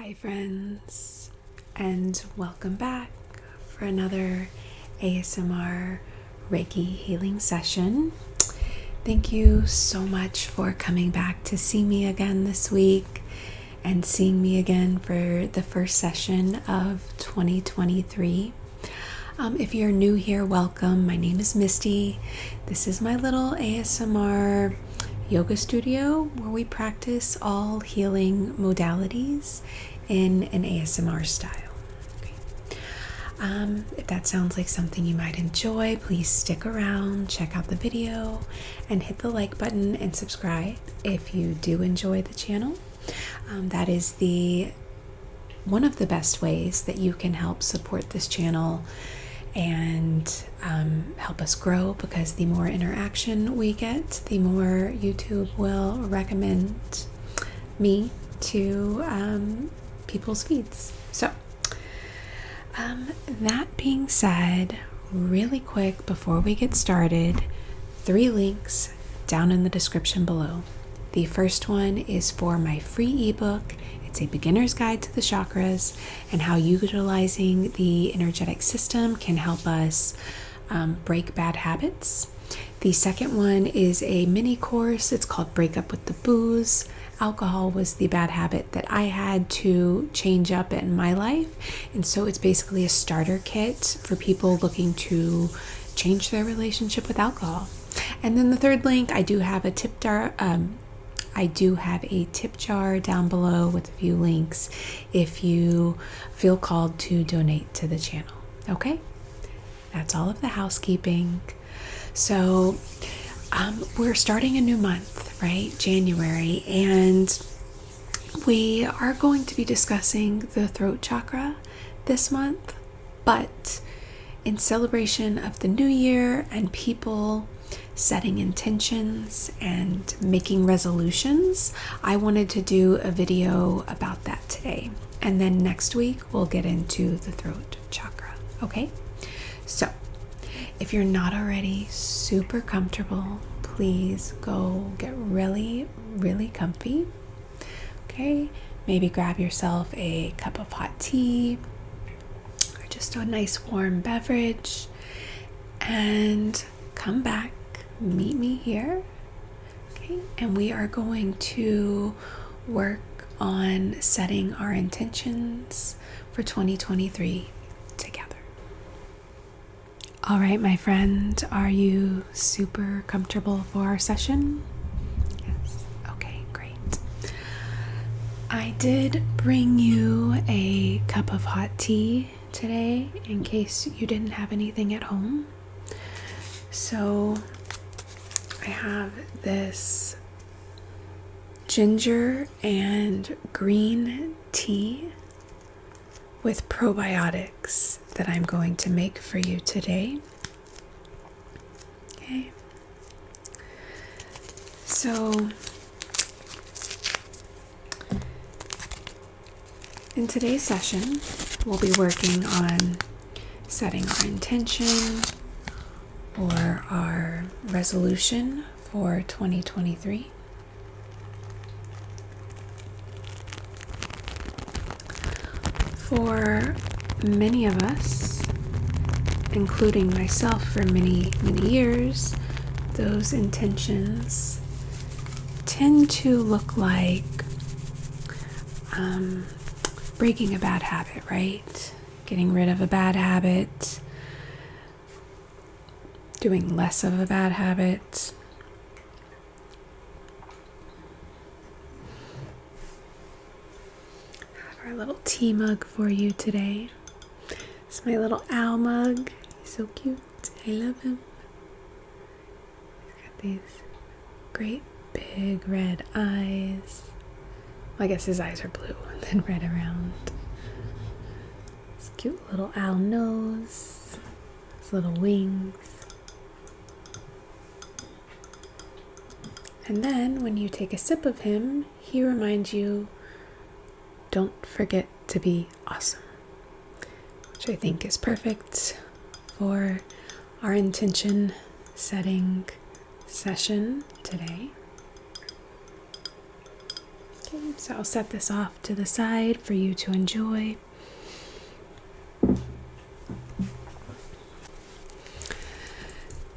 Hi friends, and welcome back for another ASMR Reiki healing session. Thank you so much for coming back to see me again this week and seeing me again for the first session of 2023. If you're new here, welcome. My name is Misty. This is my little ASMR yoga studio where we practice all healing modalities in an ASMR style. Okay. If that sounds like something you might enjoy, please stick around, check out the video, and hit the like button and subscribe if you do enjoy the channel. That is one of the best ways that you can help support this channel and help us grow, because the more interaction we get, the more YouTube will recommend me to people's feeds. So that being said, really quick before we get started, 3 links down in the description below. The first one is for my free ebook. It's a beginner's guide to the chakras and how utilizing the energetic system can help us break bad habits. The second one is a mini course. It's called Break Up with the Booze. Alcohol was the bad habit that I had to change up in my life. And so it's basically a starter kit for people looking to change their relationship with alcohol. And then the third link, I do have a tip jar down below with a few links if you feel called to donate to the channel. Okay? That's all of the housekeeping. So we're starting a new month, right? January, and we are going to be discussing the throat chakra this month, but in celebration of the new year and people setting intentions and making resolutions, I wanted to do a video about that today. And then next week we'll get into the throat chakra. Okay? So if you're not already super comfortable, please go get really, really comfy. Okay? Maybe grab yourself a cup of hot tea or just a nice warm beverage and come back. Meet me here, okay? And we are going to work on setting our intentions for 2023 together. All right, my friend, are you super comfortable for our session? Yes. Okay, great. I did bring you a cup of hot tea today in case you didn't have anything at home. So I have this ginger and green tea with probiotics that I'm going to make for you today. Okay. So in today's session, we'll be working on setting our intention or our resolution for 2023. For many of us, including myself for many, many years, those intentions tend to look like breaking a bad habit, right? Getting rid of a bad habit, doing less of a bad habit. I have our little tea mug for you today. It's my little owl mug. He's so cute. I love him. He's got these great big red eyes. Well, I guess his eyes are blue and then red around. His cute little owl nose. His little wings. And then when you take a sip of him, he reminds you, don't forget to be awesome, which I think is perfect for our intention setting session today. Okay, so I'll set this off to the side for you to enjoy.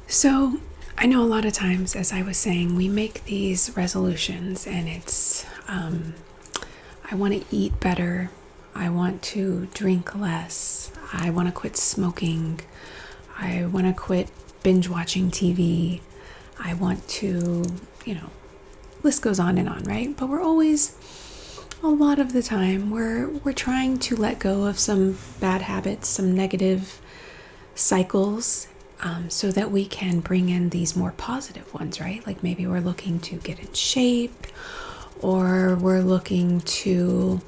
So I know a lot of times, as I was saying, we make these resolutions and it's, I want to eat better. I want to drink less. I want to quit smoking. I want to quit binge watching TV. I want to, list goes on and on, right? But we're always, a lot of the time, we're trying to let go of some bad habits, some negative cycles, so that we can bring in these more positive ones, right? Like maybe we're looking to get in shape, or we're looking to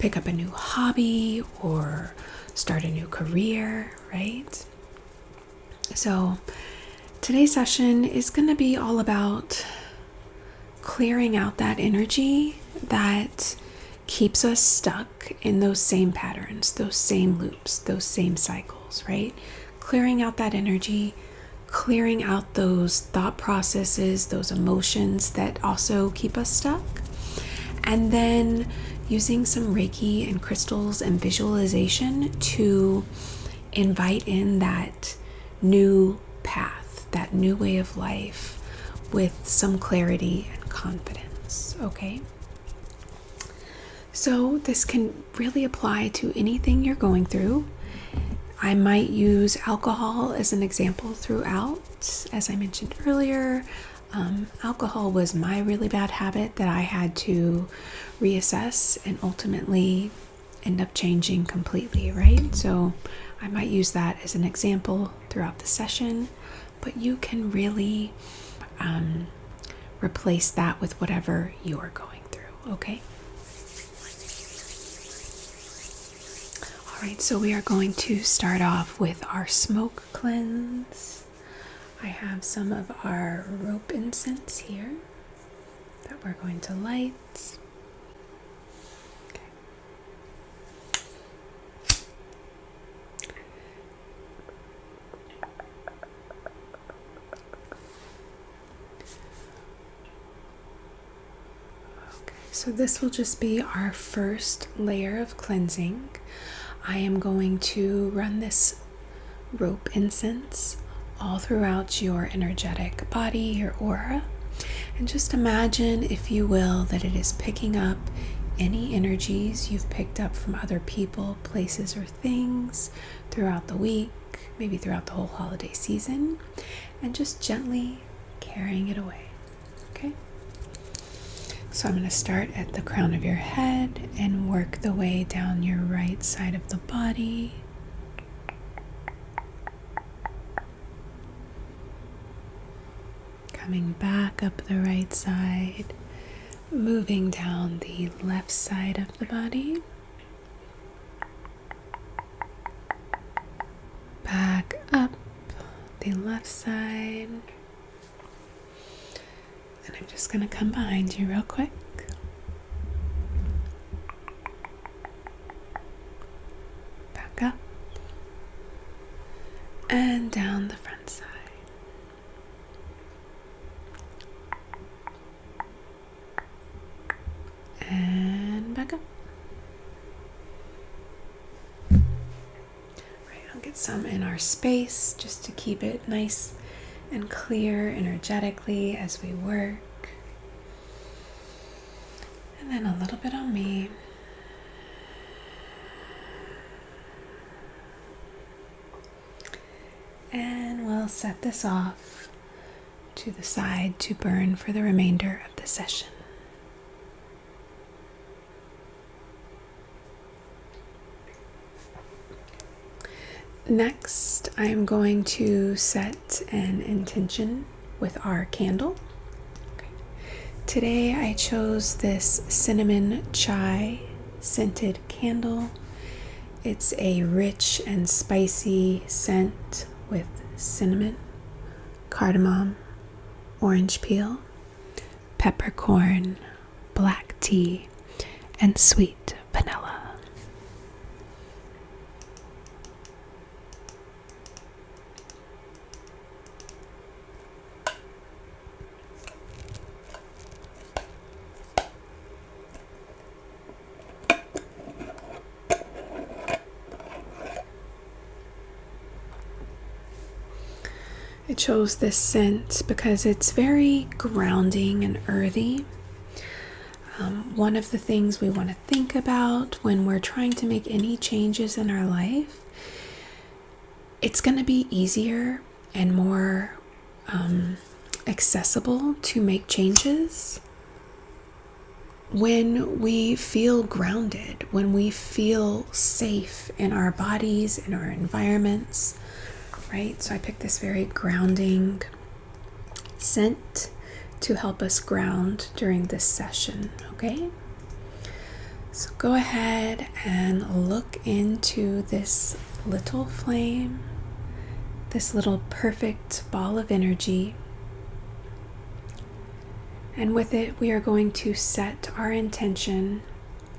pick up a new hobby or start a new career, right? So today's session is going to be all about clearing out that energy that keeps us stuck in those same patterns, those same loops, those same cycles, right? Clearing out that energy, clearing out those thought processes, those emotions that also keep us stuck, and then using some Reiki and crystals and visualization to invite in that new path, that new way of life with some clarity and confidence, okay? So this can really apply to anything you're going through. I might use alcohol as an example throughout. As I mentioned earlier, alcohol was my really bad habit that I had to reassess and ultimately end up changing completely, right? So I might use that as an example throughout the session, but you can really replace that with whatever you're going through, okay? All right, so we are going to start off with our smoke cleanse. I have some of our rope incense here that we're going to light. Okay. So this will just be our first layer of cleansing. I am going to run this rope incense all throughout your energetic body, your aura. And just imagine, if you will, that it is picking up any energies you've picked up from other people, places, or things throughout the week, maybe throughout the whole holiday season, and just gently carrying it away, okay? So I'm going to start at the crown of your head and work the way down your right side of the body. Coming back up the right side, moving down the left side of the body. Back up the left side. And I'm just going to come behind you real quick. Back up. And down the front side. And back up. Right, I'll get some in our space just to keep it nice and clear energetically as we work. And then a little bit on me. And we'll set this off to the side to burn for the remainder of the session. Next, I am going to set an intention with our candle. Okay. Today I chose this cinnamon chai scented candle. It's a rich and spicy scent with cinnamon, cardamom, orange peel, peppercorn, black tea, and sweet vanilla. chose this scent because it's very grounding and earthy. One of the things we want to think about when we're trying to make any changes in our life, it's going to be easier and more accessible to make changes when we feel grounded, when we feel safe in our bodies, in our environments, right? So I picked this very grounding scent to help us ground during this session, okay? So go ahead and look into this little flame, this little perfect ball of energy. And with it, we are going to set our intention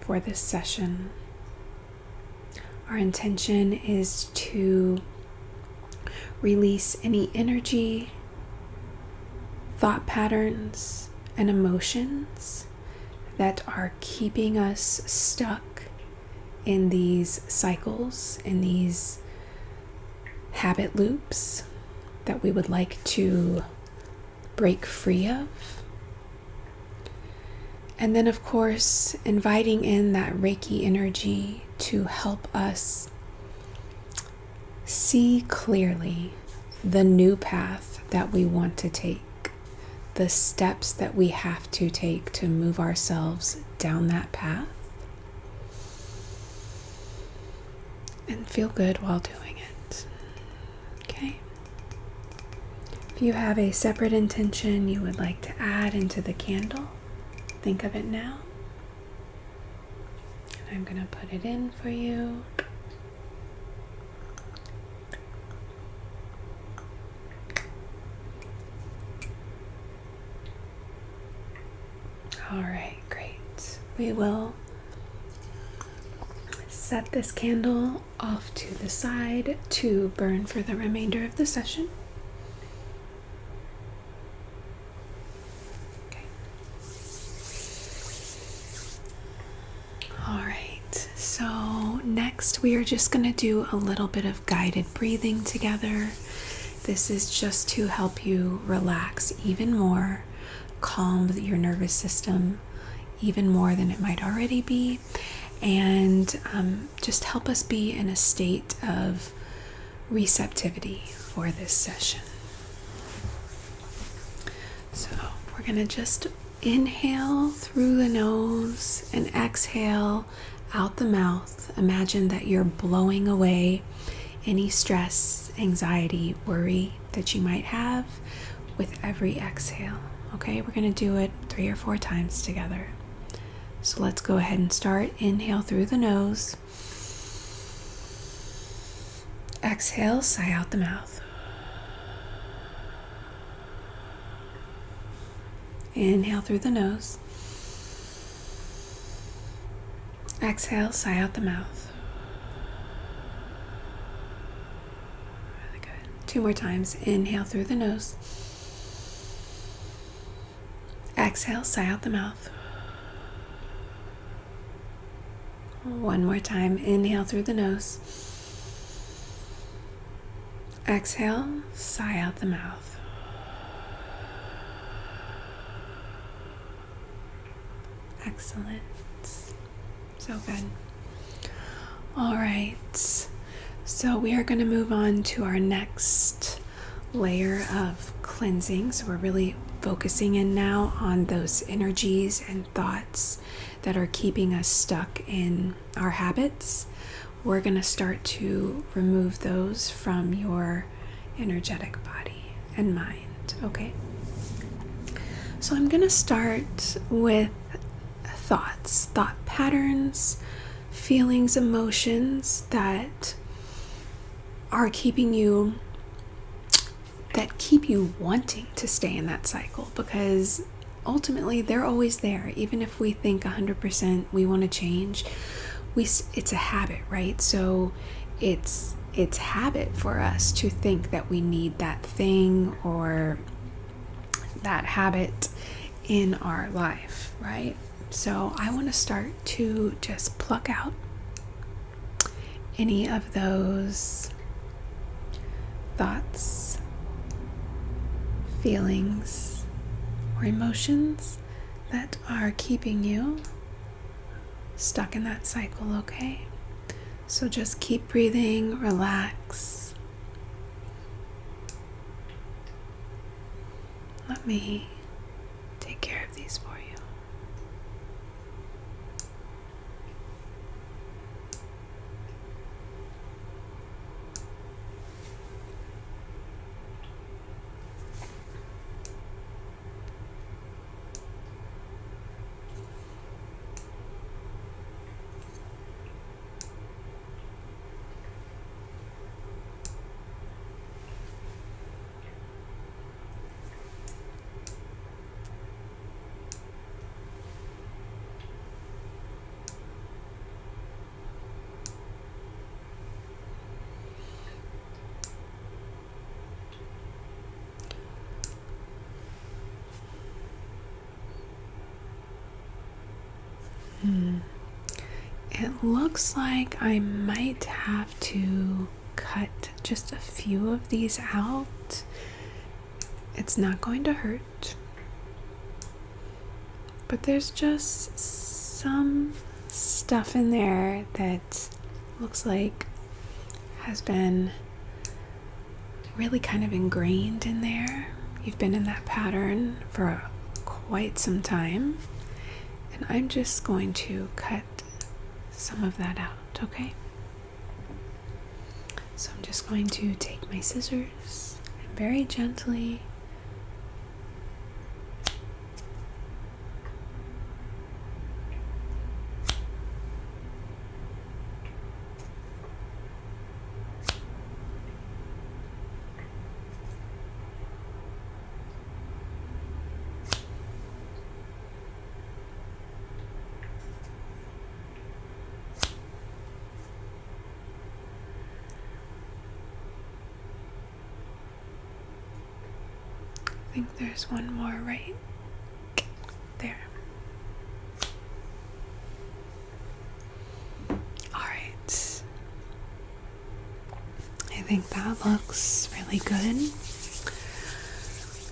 for this session. Our intention is to release any energy, thought patterns, and emotions that are keeping us stuck in these cycles, in these habit loops that we would like to break free of. And then, of course, inviting in that Reiki energy to help us see clearly the new path that we want to take, the steps that we have to take to move ourselves down that path, and feel good while doing it. Okay? If you have a separate intention you would like to add into the candle, think of it now. And I'm going to put it in for you. All right, great. We will set this candle off to the side to burn for the remainder of the session. So next we are just going to do a little bit of guided breathing together. This is just to help you relax even more, calm your nervous system even more than it might already be, and just help us be in a state of receptivity for this session. So we're going to just inhale through the nose and exhale out the mouth. Imagine that you're blowing away any stress, anxiety, worry that you might have with every exhale. Okay, we're going to do it 3 or 4 times together. So let's go ahead and start. Inhale through the nose. Exhale, sigh out the mouth. Inhale through the nose. Exhale, sigh out the mouth. Really good. 2 more times. Inhale through the nose. Exhale, sigh out the mouth. 1 more time. Inhale through the nose. Exhale, sigh out the mouth. Excellent. So good. All right. So we are going to move on to our next layer of cleansing. So we're really focusing in now on those energies and thoughts that are keeping us stuck in our habits. We're going to start to remove those from your energetic body and mind. Okay. So I'm going to start with thoughts, thought patterns, feelings, emotions that are keeping you, that keep you wanting to stay in that cycle, because ultimately they're always there. Even if we think 100% we want to change, it's a habit, right? So it's habit for us to think that we need that thing or that habit in our life, right? So I want to start to just pluck out any of those thoughts, feelings or emotions that are keeping you stuck in that cycle, okay? So just keep breathing, relax. Let me take care of these for you. It looks like I might have to cut just a few of these out. It's not going to hurt, but there's just some stuff in there that looks like has been really kind of ingrained in there. You've been in that pattern for quite some time, and I'm just going to cut some of that out, okay? So I'm just going to take my scissors and very gently I think there's one more right there. Alright. I think that looks really good.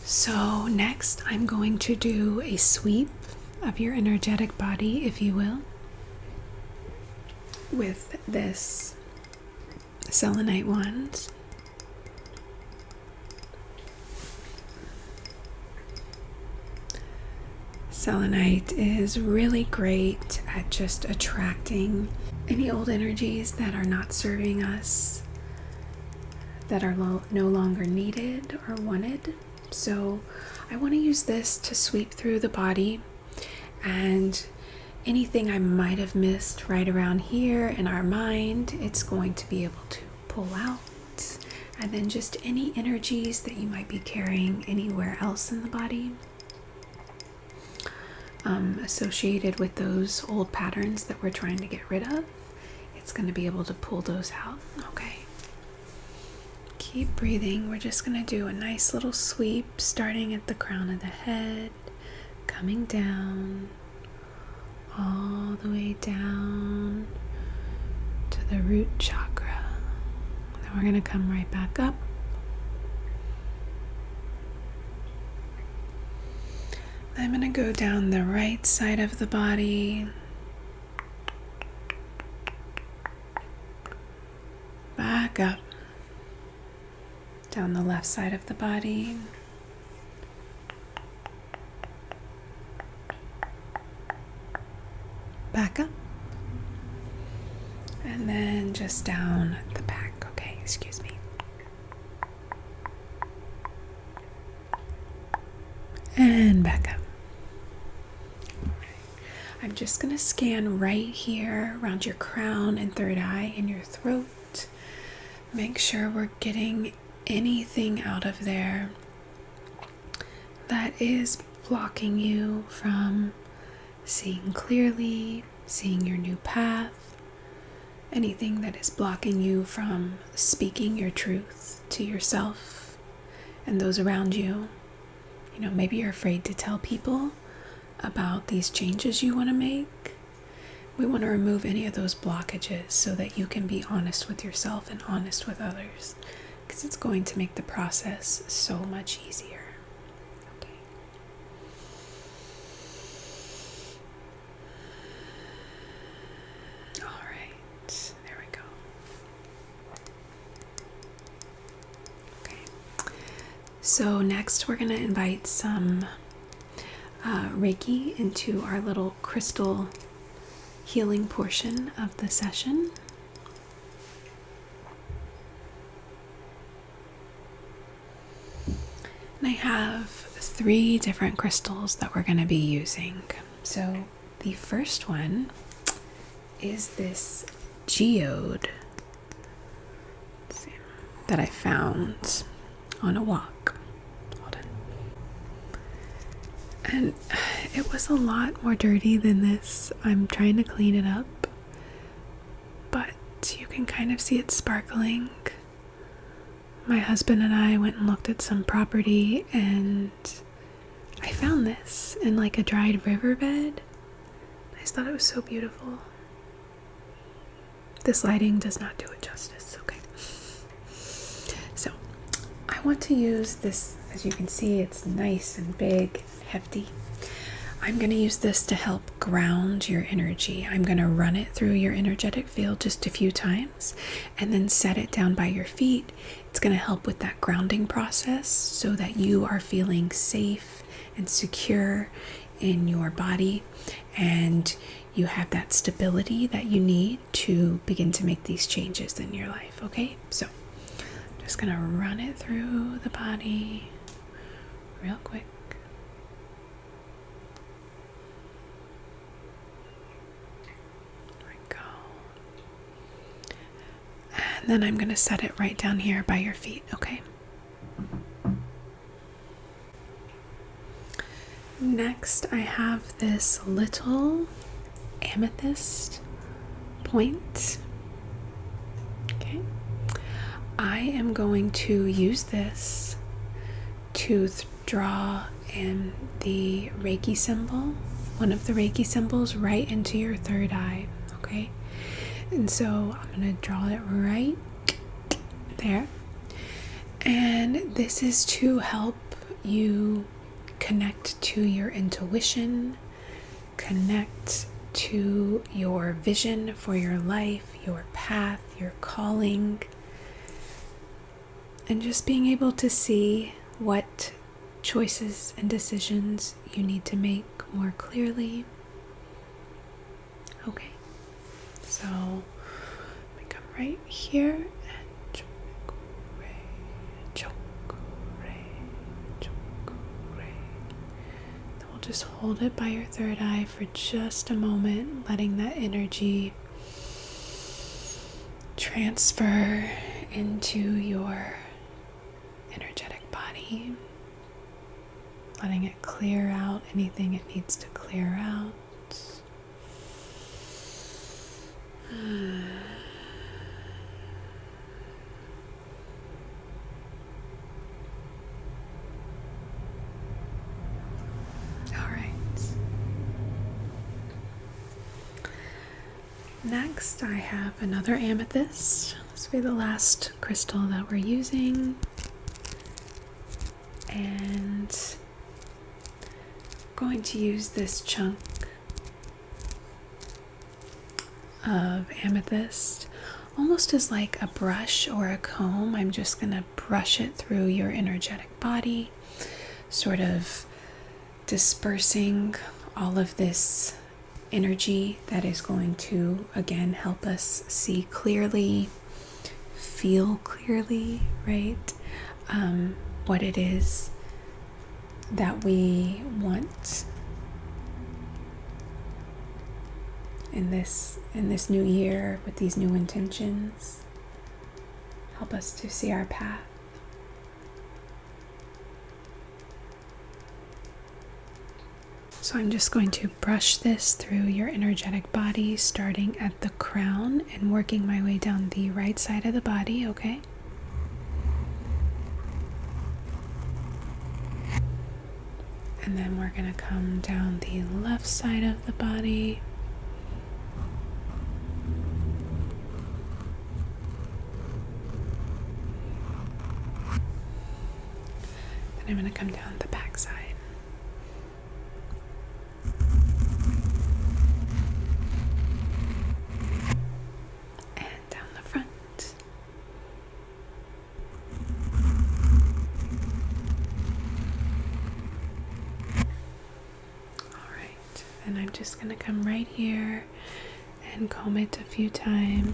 So next I'm going to do a sweep of your energetic body, if you will, with this selenite wand. Selenite is really great at just attracting any old energies that are not serving us, that are no longer needed or wanted. So I want to use this to sweep through the body, and anything I might have missed right around here in our mind, it's going to be able to pull out. And then just any energies that you might be carrying anywhere else in the body, associated with those old patterns that we're trying to get rid of, it's going to be able to pull those out, okay? Keep breathing. We're just going to do a nice little sweep, starting at the crown of the head, coming down, all the way down to the root chakra. Then we're going to come right back up. I'm going to go down the right side of the body, back up, down the left side of the body, back up, and then just down the back. Okay, excuse me. And back up. I'm just going to scan right here around your crown and third eye and your throat. Make sure we're getting anything out of there that is blocking you from seeing clearly, seeing your new path, anything that is blocking you from speaking your truth to yourself and those around you. You know, maybe you're afraid to tell people about these changes you want to make. We want to remove any of those blockages so that you can be honest with yourself and honest with others, because it's going to make the process so much easier. So next we're going to invite some Reiki into our little crystal healing portion of the session. And I have 3 different crystals that we're going to be using. So the first one is this geode that I found on a walk. Hold on. And it was a lot more dirty than this. I'm trying to clean it up, but you can kind of see it sparkling. My husband and I went and looked at some property, and I found this in like a dried riverbed. I just thought it was so beautiful. This lighting does not do it justice, okay? So I want to use this. As you can see, it's nice and big, hefty. I'm going to use this to help ground your energy. I'm going to run it through your energetic field just a few times and then set it down by your feet. It's going to help with that grounding process so that you are feeling safe and secure in your body, and you have that stability that you need to begin to make these changes in your life, okay? So I'm just going to run it through the body real quick. And then I'm going to set it right down here by your feet, okay? Next, I have this little amethyst point. Okay. I am going to use this to draw in the Reiki symbol, one of the Reiki symbols, right into your third eye, okay? And so I'm going to draw it right there. And this is to help you connect to your intuition, connect to your vision for your life, your path, your calling, and just being able to see what choices and decisions you need to make more clearly. Okay. So we come right here and chokure, chokure, chokure. Then we'll just hold it by your third eye for just a moment, letting that energy transfer into your energetic body, letting it clear out anything it needs to clear out. All right. Next, I have another amethyst. This will be the last crystal that we're using. And I'm going to use this chunk of amethyst almost as like a brush or a comb. I'm just going to brush it through your energetic body, sort of dispersing all of this energy that is going to, again, help us see clearly, feel clearly, right? What it is that we want in this new year with these new intentions. Help us to see our path. So I'm just going to brush this through your energetic body, starting at the crown and working my way down the right side of the body, okay? And then we're going to come down the left side of the body. Then I'm going to come down the back side. And down the front. And I'm just going to come right here and comb it a few times.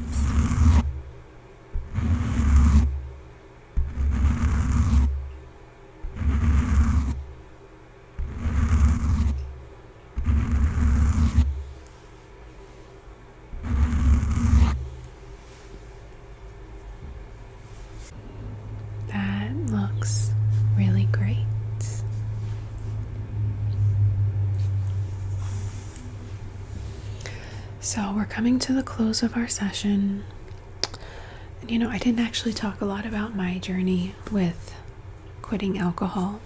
That looks really great. So we're coming to the close of our session. And I didn't actually talk a lot about my journey with quitting alcohol,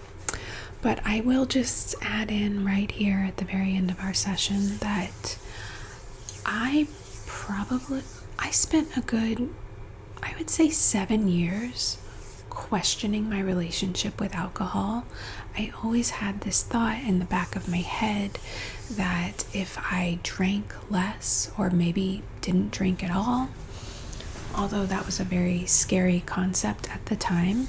but I will just add in right here at the very end of our session that I spent a good, I would say 7 years questioning my relationship with alcohol. I always had this thought in the back of my head that if I drank less, or maybe didn't drink at all, although that was a very scary concept at the time,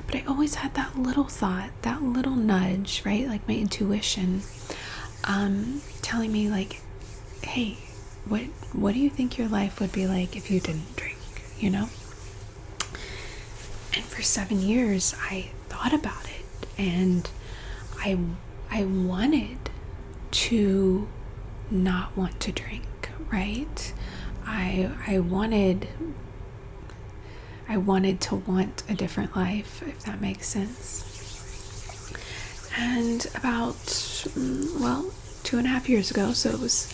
but I always had that little thought, that little nudge, right? Like my intuition, telling me like, hey, what do you think your life would be like if you didn't drink, And for 7 years, I thought about it, and I wanted to not want to drink, right? I wanted to want a different life, if that makes sense. And about 2.5 years ago, so it was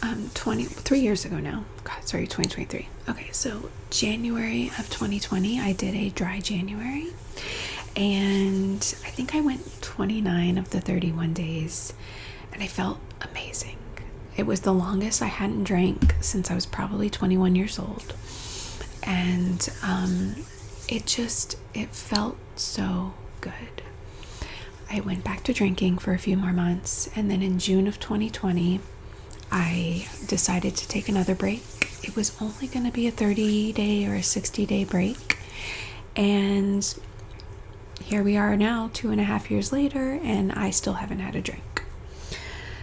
3 years ago now. God, sorry, 2023. Okay, so January of 2020, I did a dry January, and I think I went 29 of the 31 days, and I felt amazing. It was the longest I hadn't drank since I was probably 21 years old, and it felt so good. I went back to drinking for a few more months, and then in June of 2020, I decided to take another break. It was only going to be a 30-day or a 60-day break, and here we are now 2.5 years later, and I still haven't had a drink.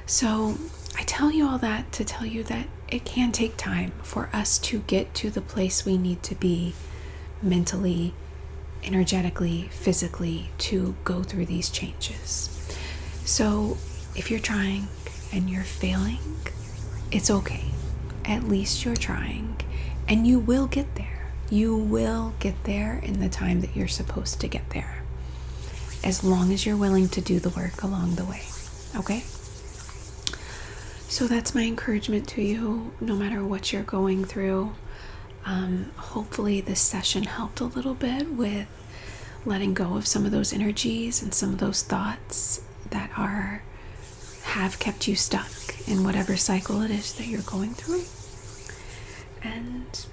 So I tell you all that to tell you that it can take time for us to get to the place we need to be mentally, energetically, physically, to go through these changes. So if you're trying and you're failing, it's okay. At least you're trying, and you will get there. You will get there in the time that you're supposed to get there, as long as you're willing to do the work along the way. Okay? So that's my encouragement to you, no matter what you're going through. Hopefully this session helped a little bit with letting go of some of those energies and some of those thoughts that have kept you stuck in whatever cycle it is that you're going through. And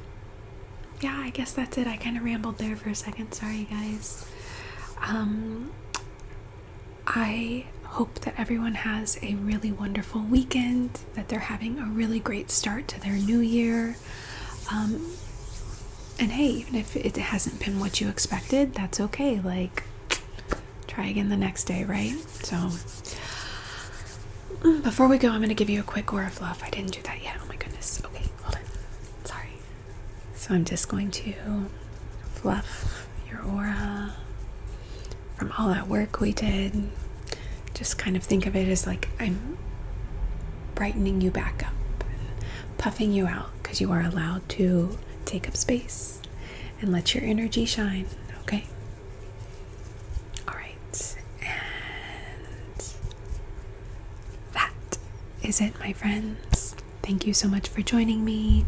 yeah, I guess that's it. I kind of rambled there for a second. Sorry, guys. I hope that everyone has a really wonderful weekend, that they're having a really great start to their new year. And hey, even if it hasn't been what you expected, that's okay. Like, try again the next day, right? So before we go, I'm going to give you a quick aura fluff. I didn't do that yet. Oh my goodness. Okay, hold on. Sorry. So I'm just going to fluff your aura from all that work we did. Just kind of think of it as like I'm brightening you back up, puffing you out, because you are allowed to take up space and let your energy shine, okay? All right, and that is it, my friends. Thank you so much for joining me.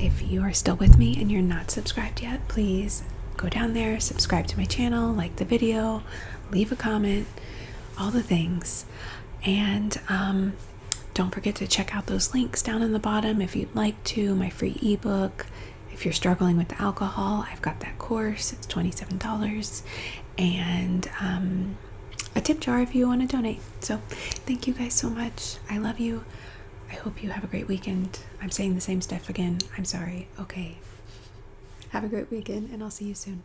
If you are still with me and you're not subscribed yet, please go down there, subscribe to my channel, like the video, leave a comment, all the things. And don't forget to check out those links down in the bottom if you'd like to. My free ebook. If you're struggling with the alcohol, I've got that course. It's $27. And a tip jar if you want to donate. So thank you guys so much. I love you. I hope you have a great weekend. I'm saying the same stuff again. I'm sorry. Okay. Have a great weekend, and I'll see you soon.